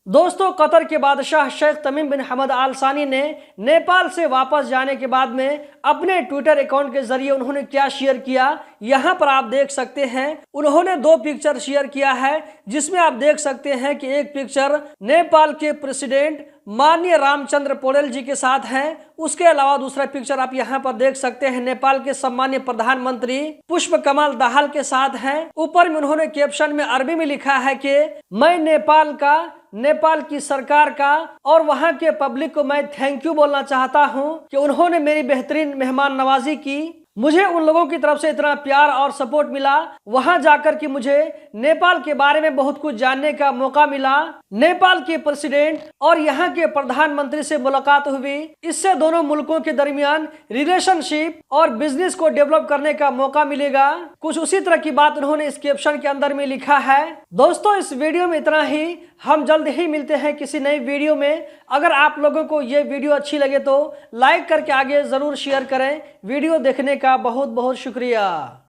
दोस्तों, कतर के बादशाह शेख तमीम बिन हमद आल सानी ने नेपाल से वापस जाने के बाद में अपने ट्विटर अकाउंट के जरिए उन्होंने क्या शेयर किया, यहां पर आप देख सकते हैं। उन्होंने दो पिक्चर शेयर किया है, जिसमें आप देख सकते हैं कि एक पिक्चर नेपाल के प्रेसिडेंट माननीय रामचंद्र पौडेल जी के साथ है। उसके अलावा दूसरा पिक्चर आप यहाँ पर देख सकते हैं, नेपाल के सम्मानीय प्रधानमंत्री पुष्प कमल दाहाल के साथ हैं। ऊपर में उन्होंने कैप्शन में अरबी में लिखा है कि मैं नेपाल की सरकार का और वहां के पब्लिक को मैं थैंक यू बोलना चाहता हूं कि उन्होंने मेरी बेहतरीन मेहमान नवाजी की। मुझे उन लोगों की तरफ से इतना प्यार और सपोर्ट मिला, वहां जाकर के मुझे नेपाल के बारे में बहुत कुछ जानने का मौका मिला। नेपाल के प्रेसिडेंट और यहाँ के प्रधानमंत्री से मुलाकात हुई। इससे दोनों मुल्कों के दरमियान रिलेशनशिप और बिजनेस को डेवलप करने का मौका मिलेगा। कुछ उसी तरह की बात उन्होंने इस कैप्शन के अंदर में लिखा है। दोस्तों, इस वीडियो में इतना ही। हम जल्द ही मिलते हैं किसी नई वीडियो में। अगर आप लोगों को ये वीडियो अच्छी लगे तो लाइक करके आगे जरूर शेयर करें। वीडियो देखने का बहुत बहुत शुक्रिया।